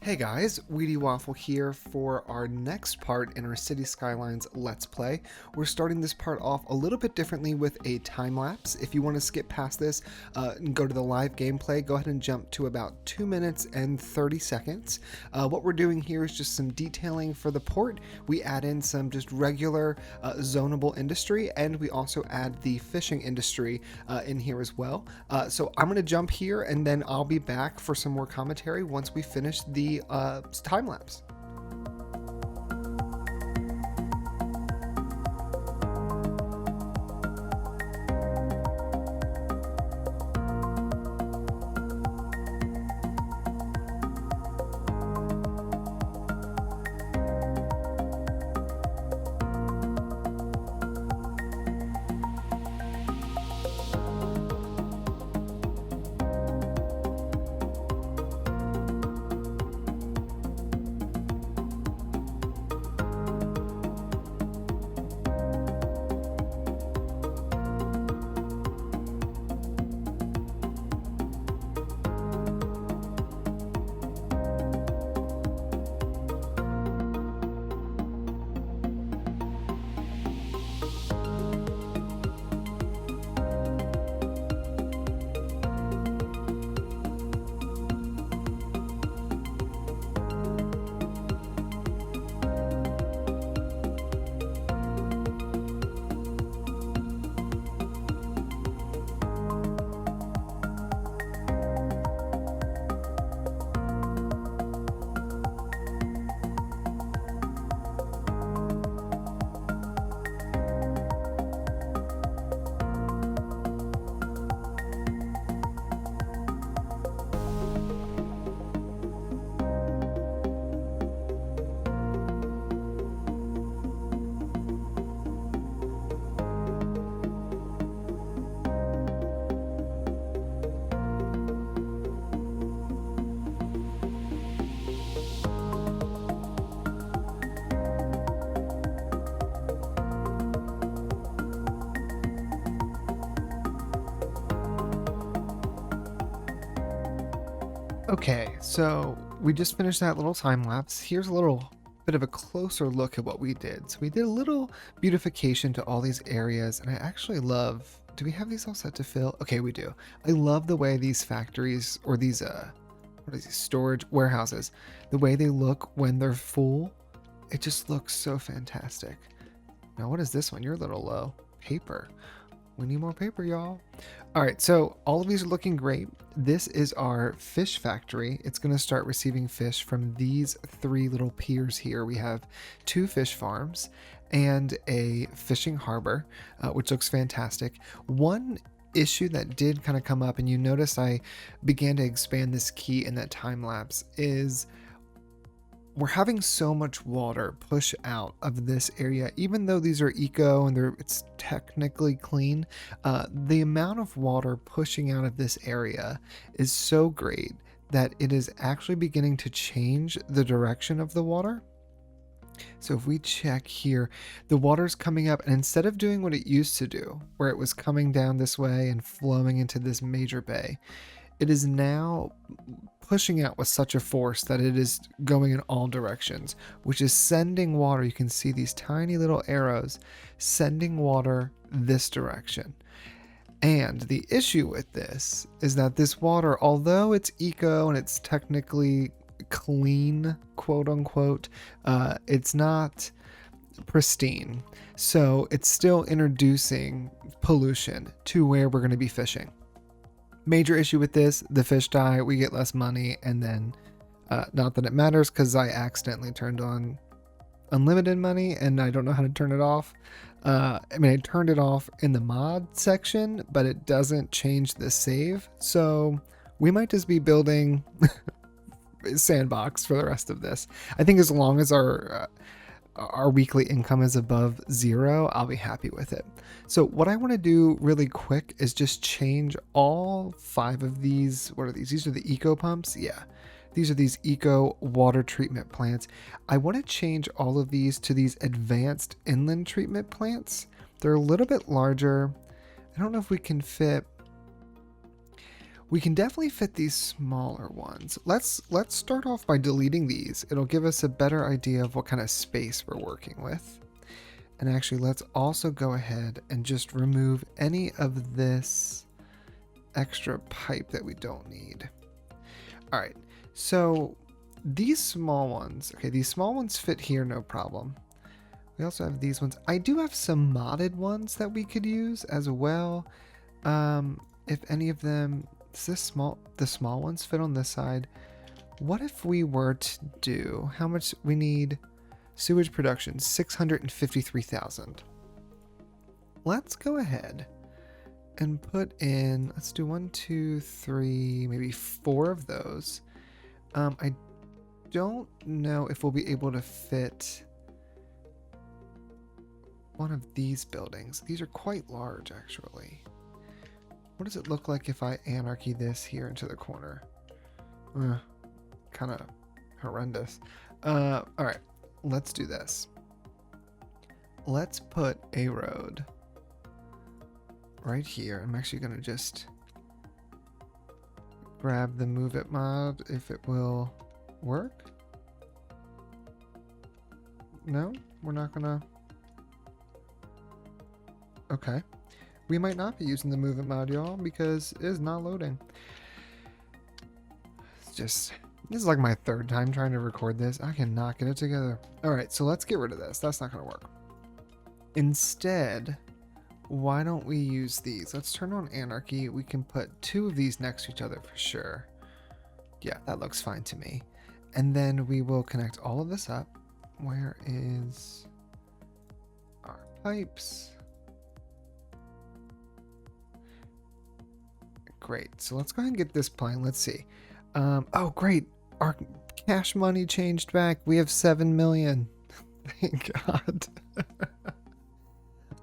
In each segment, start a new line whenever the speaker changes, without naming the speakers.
Hey guys, WheatyWaffle here for our next part in our City Skylines Let's Play. We're starting this part off a little bit differently with a time lapse. If you want to skip past this and go to the live gameplay, go ahead and jump to about 2 minutes and 30 seconds. What we're doing here is just some detailing for the port. We add in some just regular zonable industry, and we also add the fishing industry in here as well. So I'm going to jump here and then I'll be back for some more commentary once we finish the time lapse. Okay, so we just finished that little time lapse. Here's a little bit of a closer look at what we did. So we did a little beautification to all these areas, and I actually love, do we have these all set to fill? Okay, we do. I love the way these factories or these what is these storage warehouses, the way they look when they're full. It just looks so fantastic. Now, what is this one? You're a little low. Paper. We need more paper, y'all. All right, so all of these are looking great. This is our fish factory. It's going to start receiving fish from these three little piers here. We have 2 fish farms and a fishing harbor, which looks fantastic. One issue that did kind of come up, and you notice I began to expand this key in that time lapse, is we're having so much water push out of this area. Even though these are eco and it's technically clean, the amount of water pushing out of this area is so great that it is actually beginning to change the direction of the water. So if we check here, the water's coming up, and instead of doing what it used to do, where it was coming down this way and flowing into this major bay, it is now pushing out with such a force that it is going in all directions, which is sending water. You can see these tiny little arrows sending water this direction. And the issue with this is that this water, although it's eco and it's technically clean, quote unquote, it's not pristine. So it's still introducing pollution to where we're going to be fishing. Major issue with this, the fish die, we get less money, and then not that it matters because I accidentally turned on unlimited money and I don't know how to turn it off. I mean, I turned it off in the mod section, but it doesn't change the save. So we might just be building sandbox for the rest of this. I think as long as our weekly income is above 0, I'll be happy with it. So what I want to do really quick is just change all 5 of these. What are these? These are the eco pumps. Yeah. These are these eco water treatment plants. I want to change all of these to these advanced inland treatment plants. They're a little bit larger. I don't know if we can fit. We can definitely fit these smaller ones. Let's start off by deleting these. It'll give us a better idea of what kind of space we're working with. And actually, let's also go ahead and just remove any of this extra pipe that we don't need. All right, so these small ones, okay, these small ones fit here, no problem. We also have these ones. I do have some modded ones that we could use as well. If any of them, does the small ones fit on this side? What if we were to do, how much we need sewage production? 653,000. Let's go ahead and put in, let's do 1, 2, 3, maybe 4 of those. I don't know if we'll be able to fit one of these buildings. These are quite large, actually. What does it look like if I anarchy this here into the corner? Kind of horrendous. All right, let's do this. Let's put a road right here. I'm actually going to just grab the move it mod if it will work. No, we're not going to. Okay. We might not be using the move it mod, y'all, because it is not loading. It's just, this is like my third time trying to record this. I cannot get it together. All right, so let's get rid of this. That's not going to work. Instead, why don't we use these? Let's turn on anarchy. We can put 2 of these next to each other for sure. Yeah, that looks fine to me. And then we will connect all of this up. Where is our pipes? Great. So let's go ahead and get this playing. Let's see. Oh, great. Our cash money changed back. We have 7 million. Thank God.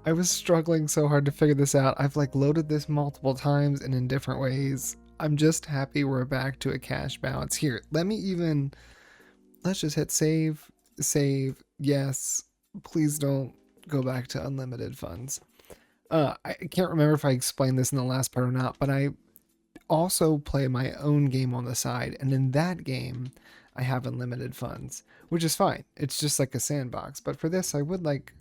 I was struggling so hard to figure this out. I've like loaded this multiple times and in different ways. I'm just happy we're back to a cash balance. Here, let's just hit save. Save. Yes. Please don't go back to unlimited funds. I can't remember if I explained this in the last part or not, but I also play my own game on the side, and in that game I have unlimited funds, which is fine. It's just like a sandbox. But for this, I would like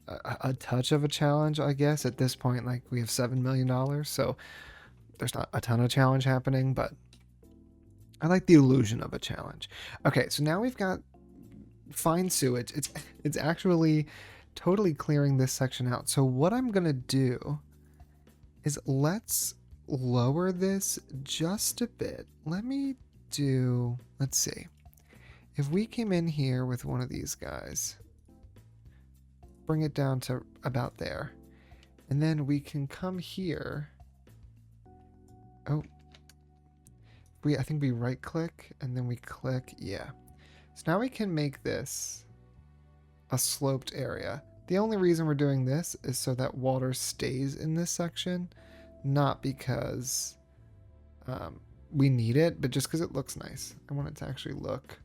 a touch of a challenge, I guess. At this point, like, we have $7 million, so there's not a ton of challenge happening, but I like the illusion of a challenge. Okay, so now we've got fine sewage. It's actually totally clearing this section out. So what I'm gonna do is let's lower this just a bit. Let's see. If we came in here with one of these guys, bring it down to about there, and then we can come here. Oh, I think we right click and then we click. Yeah. So now we can make this a sloped area. The only reason we're doing this is so that water stays in this section, not because we need it, but just because it looks nice. I want it to actually look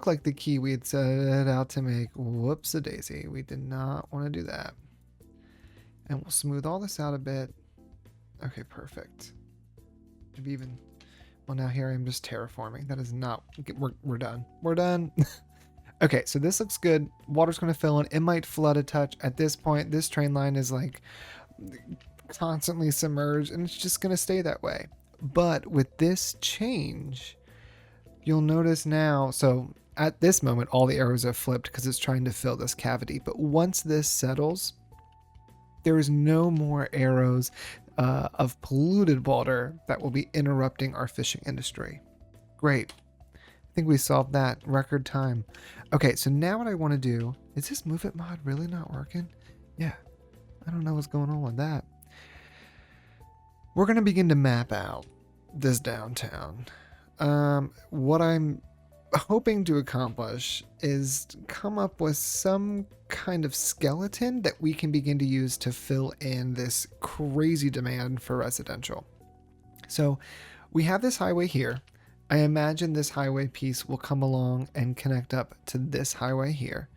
like the key we had set out to make. Whoops-a-daisy. We did not want to do that. And we'll smooth all this out a bit. Okay, perfect. Maybe even, well, now here I am just terraforming. That is not, we're done. We're done. Okay, so this looks good. Water's going to fill in. It might flood a touch. At this point, this train line is like constantly submerged, and it's just going to stay that way. But with this change, you'll notice now, so at this moment, all the arrows are flipped because it's trying to fill this cavity. But once this settles, there is no more arrows of polluted water that will be interrupting our fishing industry. Great. I think we solved that record time. Okay, so now what I want to do, is this move it mod really not working? Yeah, I don't know what's going on with that. We're going to begin to map out this downtown. What I'm hoping to accomplish is come up with some kind of skeleton that we can begin to use to fill in this crazy demand for residential. So we have this highway here. I imagine this highway piece will come along and connect up to this highway here.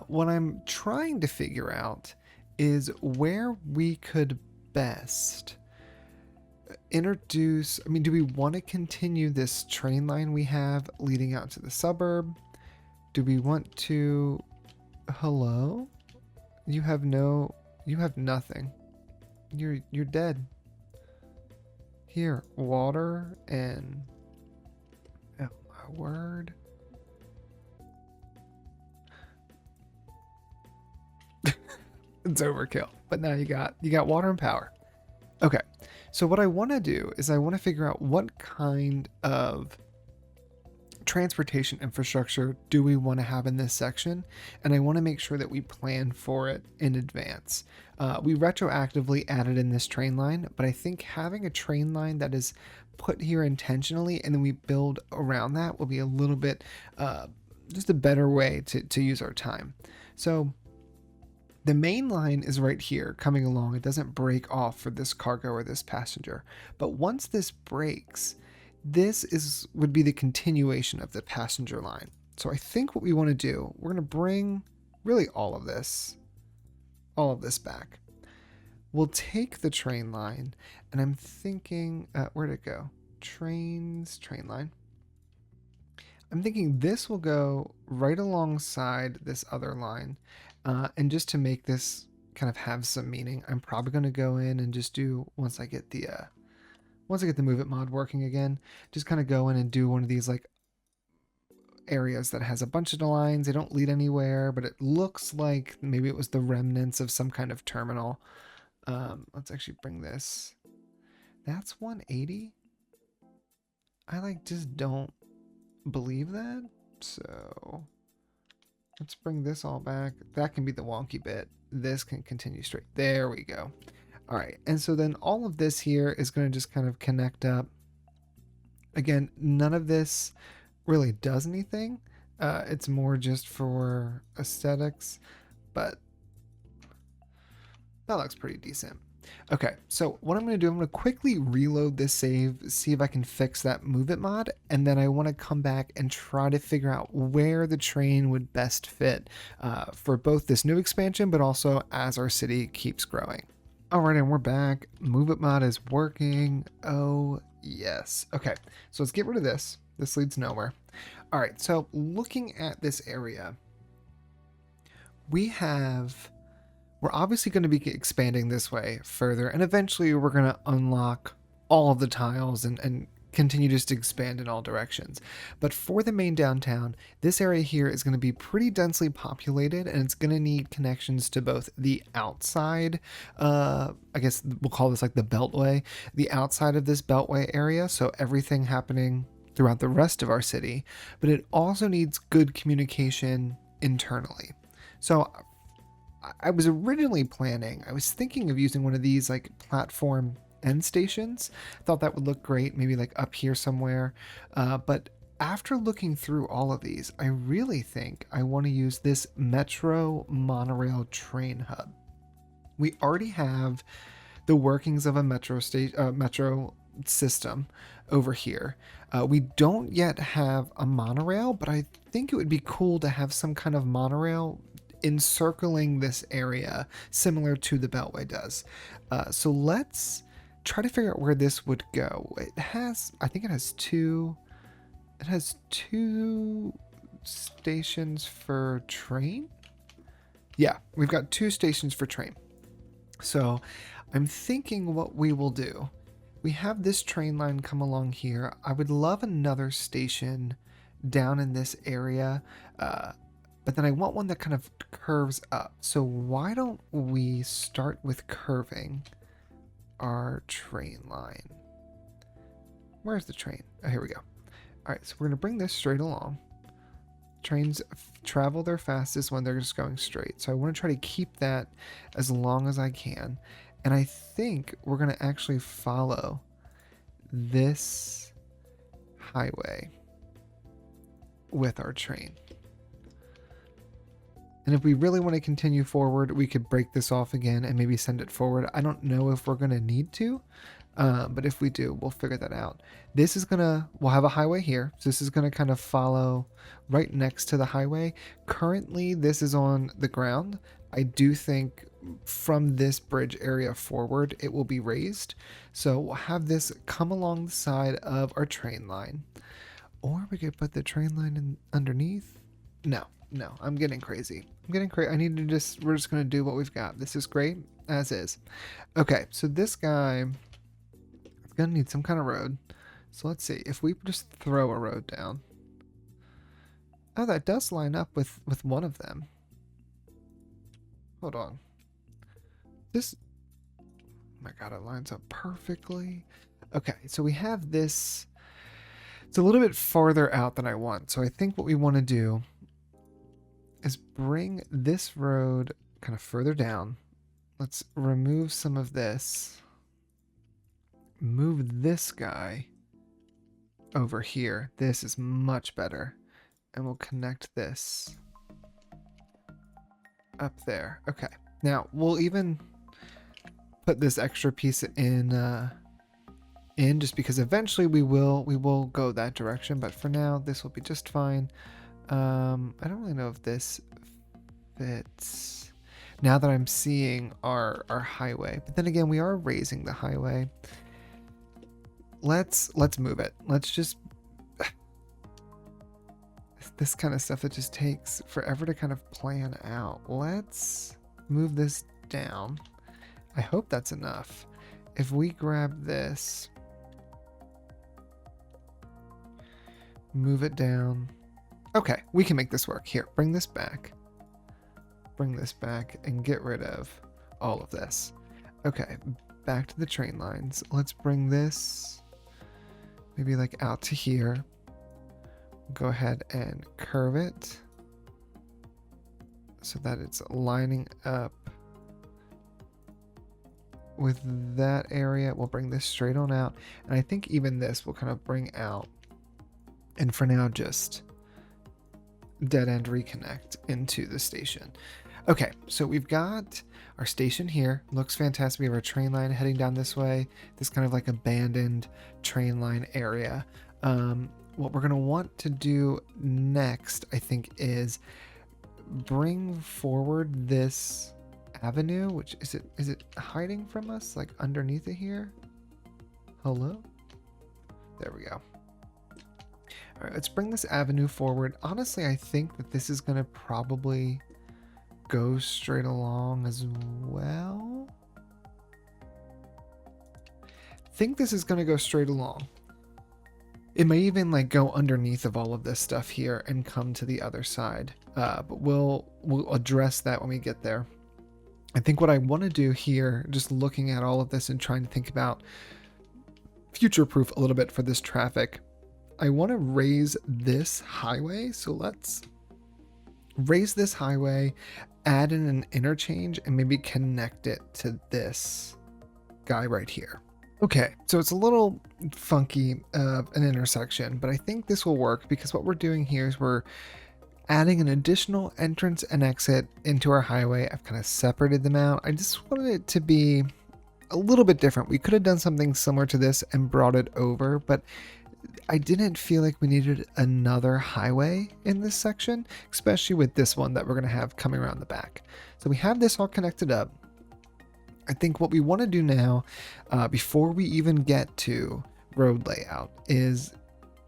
What I'm trying to figure out is where we could best introduce, I mean, do we want to continue this train line we have leading out to the suburb? Do we want to, hello? You have nothing. You're dead. Here, water and, oh my word. It's overkill. But now you got water and power. Okay. So what I want to do is I want to figure out what kind of transportation infrastructure do we want to have in this section, and I want to make sure that we plan for it in advance. We retroactively added in this train line, but I think having a train line that is put here intentionally and then we build around that will be a little bit just a better way to use our time. So the main line is right here coming along. It doesn't break off for this cargo or this passenger, but once this breaks, this would be the continuation of the passenger line. So I think what we want to do, we're going to bring really all of this back. We'll take the train line, and I'm thinking, where'd it go? Train line. I'm thinking this will go right alongside this other line. And just to make this kind of have some meaning, I'm probably going to go in and just do, once I get the Move It mod working again, just kind of go in and do one of these like areas that has a bunch of the lines. They don't lead anywhere, but it looks like maybe it was the remnants of some kind of terminal. Let's actually bring this. That's 180. I just don't believe that. So let's bring this all back. That can be the wonky bit. This can continue straight. There we go. All right. And so then all of this here is going to just kind of connect up. Again, none of this really does anything. It's more just for aesthetics, but that looks pretty decent. Okay, so what I'm going to do, I'm going to quickly reload this save, see if I can fix that Move It mod, and then I want to come back and try to figure out where the train would best fit for both this new expansion, but also as our city keeps growing. All right, and we're back. Move It mod is working. Oh, yes. Okay, so let's get rid of this. This leads nowhere. All right, so looking at this area, we're obviously going to be expanding this way further, and eventually we're going to unlock all of the tiles and continue just to expand in all directions. But for the main downtown, this area here is going to be pretty densely populated, and it's going to need connections to both the outside, I guess we'll call this like the beltway, the outside of this beltway area, so everything happening throughout the rest of our city, but it also needs good communication internally. So I was originally planning, I was thinking of using one of these like platform end stations. Thought that would look great, maybe like up here somewhere. But after looking through all of these, I really think I want to use this Metro Monorail train hub. We already have the workings of a metro system over here. We don't yet have a monorail, but I think it would be cool to have some kind of monorail encircling this area similar to the Beltway does. So let's try to figure out where this would go. I think it has two stations for train. Yeah, we've got 2 stations for train. So I'm thinking what we will do. We have this train line come along here. I would love another station down in this area. But then I want one that kind of curves up. So why don't we start with curving our train line? Where's the train? Oh, here we go. All right, so we're going to bring this straight along. Trains travel their fastest when they're just going straight. So I want to try to keep that as long as I can. And I think we're going to actually follow this highway with our train. And if we really want to continue forward, we could break this off again and maybe send it forward. I don't know if we're going to need to, But if we do, we'll figure that out. We'll have a highway here. So this is gonna kind of follow right next to the highway. Currently, this is on the ground. I do think from this bridge area forward, it will be raised. So we'll have this come along the side of our train line. Or we could put the train line in underneath. No, no, I'm getting crazy. I'm getting crazy. We're just gonna do what we've got. This is great, as is. Okay, so this guy is gonna need some kind of road. So let's see, if we just throw a road down. Oh, that does line up with one of them. Hold on. This, oh my God, it lines up perfectly. Okay, so we have this. It's a little bit farther out than I want. So I think what we want to do is bring this road kind of further down. Let's remove some of this. Move this guy over here. This is much better. And we'll connect this up there. Okay. Now we'll even put this extra piece in just because eventually we will go that direction, but for now this will be just fine. I don't really know if this fits now that I'm seeing our highway, but then again we are raising the highway. Let's move it. Let's just this kind of stuff that just takes forever to kind of plan out. Let's move this down. I hope that's enough. If we grab this, move it down. Okay, we can make this work. Here, bring this back. Bring this back and get rid of all of this. Okay, back to the train lines. Let's bring this maybe like out to here. Go ahead and curve it so that it's lining up with that area. We'll bring this straight on out, and I think even this will kind of bring out, and for now just dead end reconnect into the station. Okay, so we've got our station here. Looks fantastic. We have our train line heading down this way, this kind of like abandoned train line area. What we're going to want to do next, I think, is bring forward this avenue, which is it hiding from us, like underneath it here? Hello? There we go. All right, let's bring this avenue forward. Honestly, I think that this is going to probably go straight along as well. I think this is going to go straight along. It may even like go underneath of all of this stuff here and come to the other side. But we'll address that when we get there. I think what I want to do here, just looking at all of this and trying to think about future-proof a little bit for this traffic, I want to raise this highway. So let's raise this highway, add in an interchange, and maybe connect it to this guy right here. Okay, so it's a little funky of an intersection, but I think this will work because what we're doing here is we're adding an additional entrance and exit into our highway. I've kind of separated them out. I just wanted it to be a little bit different. We could have done something similar to this and brought it over, but I didn't feel like we needed another highway in this section, especially with this one that we're going to have coming around the back. So we have this all connected up. I think what we want to do now, before we even get to road layout, is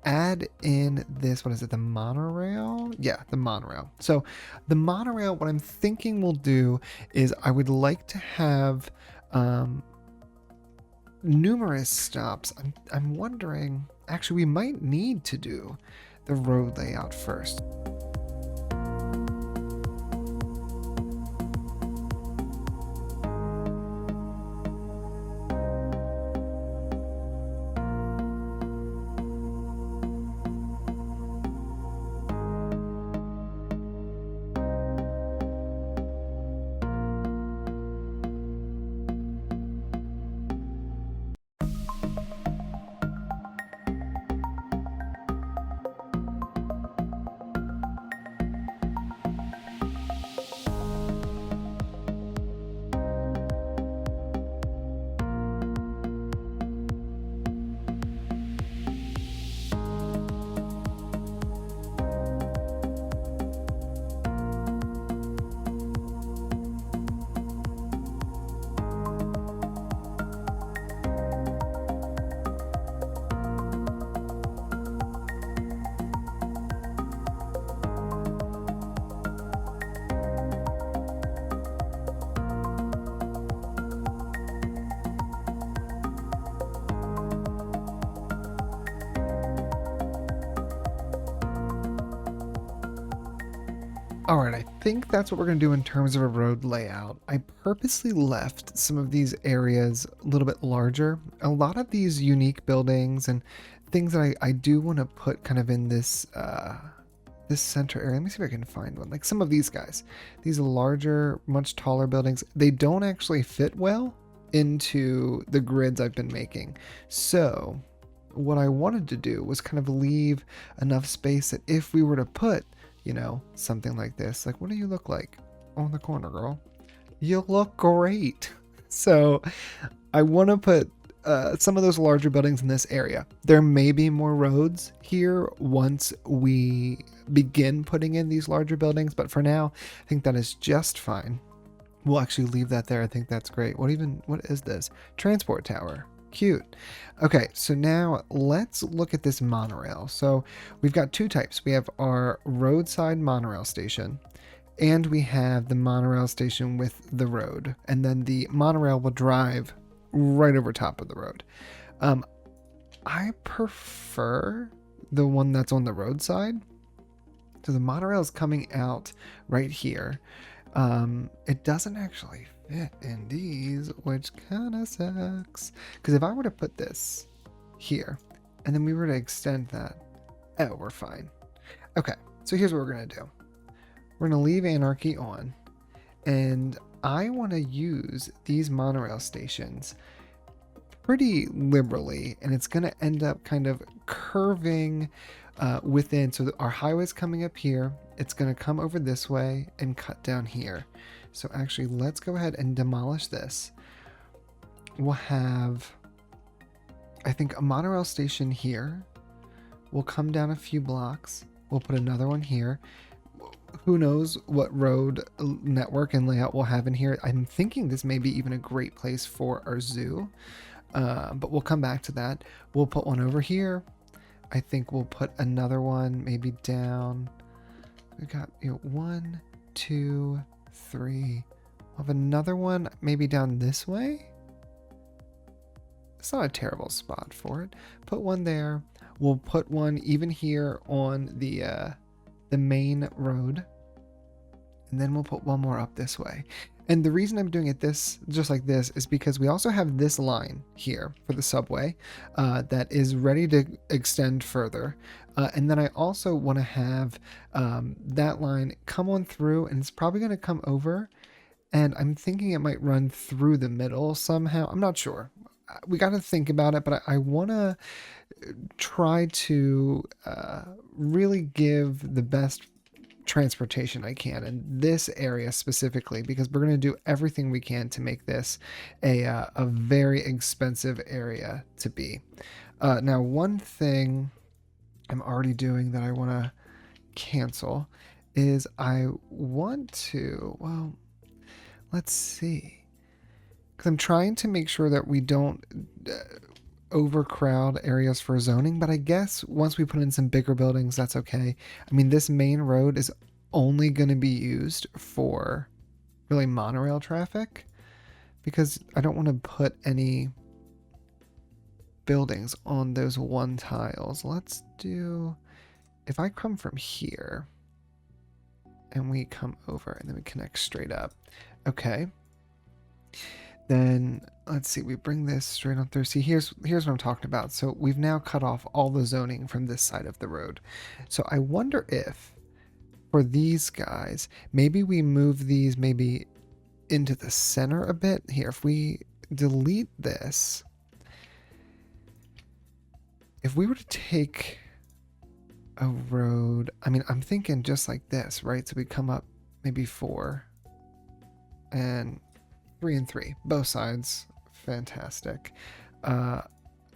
add in this, what is it, the monorail? Yeah, the monorail. So the monorail, what I'm thinking we'll do is I would like to have numerous stops. I'm wondering, actually, we might need to do the road layout first. All right, I think that's what we're going to do in terms of a road layout. I purposely left some of these areas a little bit larger. A lot of these unique buildings and things that I do want to put kind of in this this center area. Let me see if I can find one. Like some of these guys, these larger, much taller buildings, they don't actually fit well into the grids I've been making. So what I wanted to do was kind of leave enough space that if we were to put, you know, something like this, like what do you look like on the corner, girl? You look great. So I want to put some of those larger buildings in this area. There may be more roads here once we begin putting in these larger buildings, but for now, I think that is just fine. We'll actually leave that there. I think that's great. What is this? Transport tower. Cute. Okay, so now let's look at this monorail. So we've got two types. We have our roadside monorail station, and we have the monorail station with the road. And then the monorail will drive right over top of the road. I prefer the one that's on the roadside. So the monorail is coming out right here. It doesn't actually fit in these, which kind of sucks. Because if I were to put this here, and then we were to extend that, oh, we're fine. Okay, so here's what we're going to do. We're going to leave Anarchy on, and I want to use these monorail stations pretty liberally, and it's going to end up kind of curving within. So our highway's coming up here. It's going to come over this way and cut down here. So actually, let's go ahead and demolish this. We'll have, I think, a monorail station here. We'll come down a few blocks. We'll put another one here. Who knows what road network and layout we'll have in here. I'm thinking this may be even a great place for our zoo. But we'll come back to that. We'll put one over here. I think we'll put another one maybe down. We got, you know, 1, 2, 3. We'll have another one maybe down this way. It's not a terrible spot for it. Put one there. We'll put one even here on the main road. And then we'll put one more up this way. And the reason I'm doing it just like this is because we also have this line here for the subway that is ready to extend further. And then I also want to have that line come on through, and it's probably going to come over. And I'm thinking it might run through the middle somehow. I'm not sure. We got to think about it, but I want to try to really give the best transportation I can in this area specifically, because we're going to do everything we can to make this a very expensive area to be. Now, one thing I'm already doing that I want to cancel is I want to, well, let's see, because I'm trying to make sure that we don't overcrowd areas for zoning, but I guess once we put in some bigger buildings, that's okay. I mean, this main road is only going to be used for really monorail traffic, because I don't want to put any buildings on those one tiles. Let's do, if I come from here and we come over and then we connect straight up. Okay. Then let's see, we bring this straight on through. See, here's what I'm talking about. So we've now cut off all the zoning from this side of the road. So I wonder if for these guys, maybe we move these maybe into the center a bit. Here, if we delete this, if we were to take a road, I mean, I'm thinking just like this, right? So we come up maybe 4 and 3 and 3, both sides. Fantastic.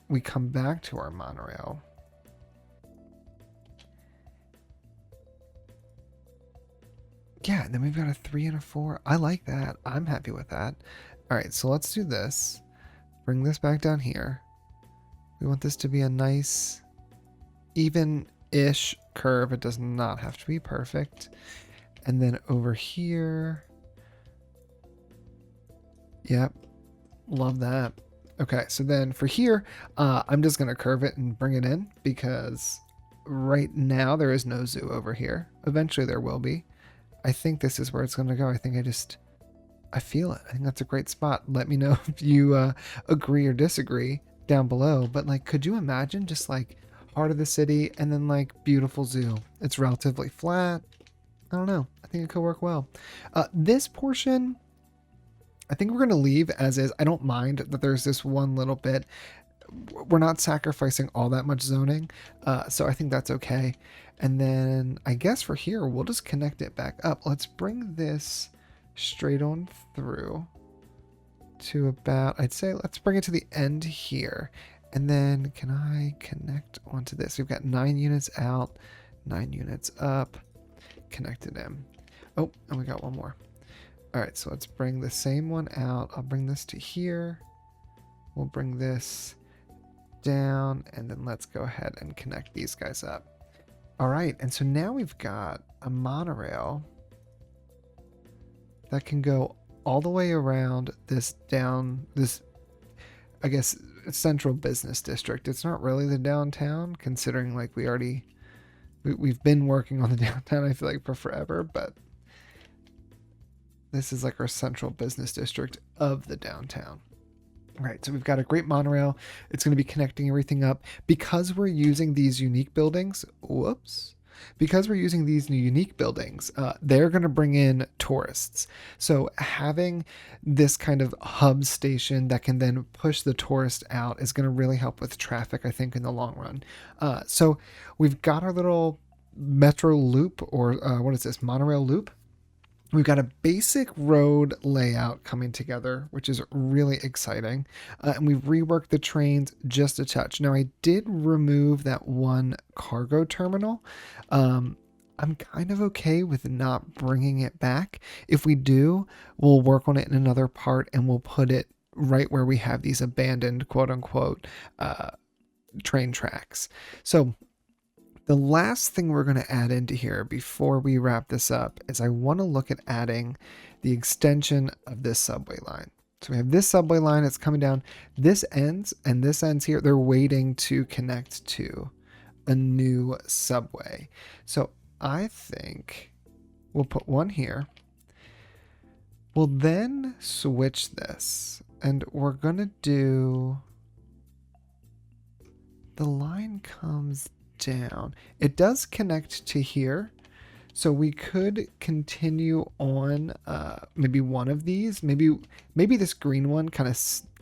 We come back to our monorail. Yeah, and then we've got a 3 and a 4. I like that. I'm happy with that. All right, so let's do this. Bring this back down here. We want this to be a nice, even-ish curve. It does not have to be perfect. And then over here. Yep. Love that. Okay, so then for here, I'm just going to curve it and bring it in, because right now there is no zoo over here. Eventually there will be. I think this is where it's going to go. I feel it. I think that's a great spot. Let me know if you agree or disagree down below. But like, could you imagine just like heart of the city and then like beautiful zoo? It's relatively flat. I don't know. I think it could work well. This portion, I think we're going to leave as is. I don't mind that there's this one little bit. We're not sacrificing all that much zoning. So I think that's okay. And then I guess for here, we'll just connect it back up. Let's bring this straight on through to about, I'd say, let's bring it to the end here. And then can I connect onto this? We've got 9 units out, 9 units up, connected in. Oh, and we got one more. All right, so let's bring the same one out. I'll bring this to here. We'll bring this down, and then let's go ahead and connect these guys up. All right, and so now we've got a monorail that can go all the way around this I guess, central business district. It's not really the downtown, considering like we've been working on the downtown, I feel like, for forever, but this is like our central business district of the downtown. Right, so we've got a great monorail. It's going to be connecting everything up. Because we're using these unique buildings, because we're using these new unique buildings, they're going to bring in tourists. So having this kind of hub station that can then push the tourist out is going to really help with traffic, I think, in the long run. So we've got our little metro loop, or what is this, monorail loop. We've got a basic road layout coming together, which is really exciting. And we've reworked the trains just a touch. Now, I did remove that one cargo terminal. I'm kind of okay with not bringing it back. If we do, we'll work on it in another part and we'll put it right where we have these abandoned, quote unquote, train tracks. So the last thing we're going to add into here before we wrap this up is I want to look at adding the extension of this subway line. So we have this subway line, it's coming down, this ends, and this ends here. They're waiting to connect to a new subway. So I think we'll put one here. We'll then switch this, and we're going to do, the line comes down. It does connect to here, so we could continue on maybe one of these. Maybe this green one kind of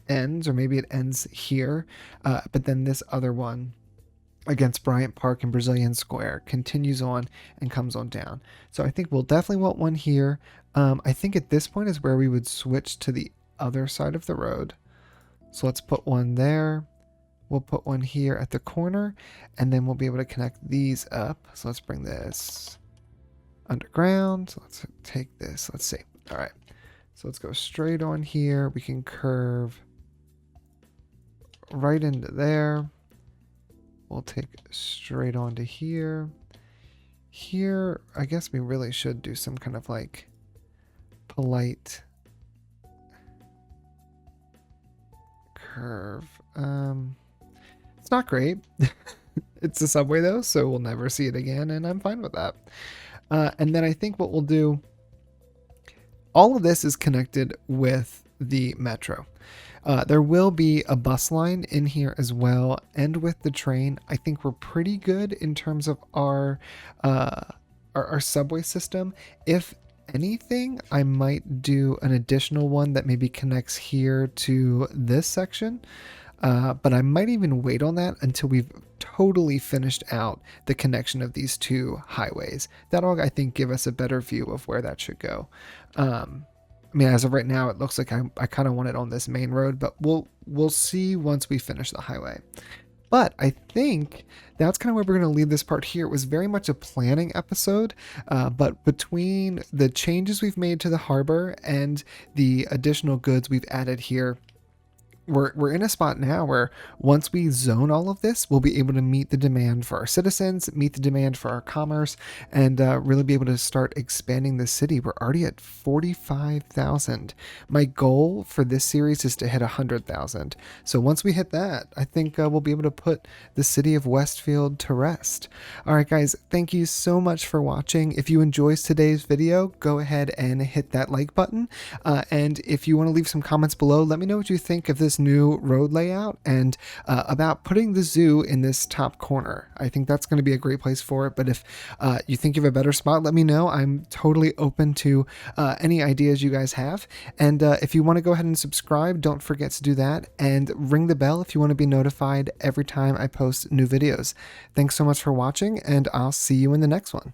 ends, or maybe it ends here, but then this other one against Bryant Park and Brazilian Square continues on and comes on down. So I think we'll definitely want one here. I think at this point is where we would switch to the other side of the road. So let's put one there. We'll put one here at the corner, and then we'll be able to connect these up. So let's bring this underground. So let's take this. Let's see. All right. So let's go straight on here. We can curve right into there. We'll take straight onto here. Here, I guess we really should do some kind of like polite curve. It's not great. It's a subway though, so we'll never see it again, and I'm fine with that. And then I think what we'll do, all of this is connected with the metro. There will be a bus line in here as well, and with the train, I think we're pretty good in terms of our subway system. If anything, I might do an additional one that maybe connects here to this section. But I might even wait on that until we've totally finished out the connection of these two highways. That'll, I think, give us a better view of where that should go. I mean, as of right now, it looks like I kind of want it on this main road, but we'll see once we finish the highway. But I think that's kind of where we're going to leave this part here. It was very much a planning episode, but between the changes we've made to the harbor and the additional goods we've added here, we're in a spot now where once we zone all of this, we'll be able to meet the demand for our citizens, meet the demand for our commerce, and really be able to start expanding the city. We're already at 45,000. My goal for this series is to hit 100,000. So once we hit that, I think we'll be able to put the city of Westfield to rest. All right, guys, thank you so much for watching. If you enjoyed today's video, go ahead and hit that like button. And if you want to leave some comments below, let me know what you think of this new road layout and about putting the zoo in this top corner. I think that's going to be a great place for it. But if you think you have a better spot, let me know. I'm totally open to any ideas you guys have. And if you want to go ahead and subscribe, don't forget to do that. And ring the bell if you want to be notified every time I post new videos. Thanks so much for watching, and I'll see you in the next one.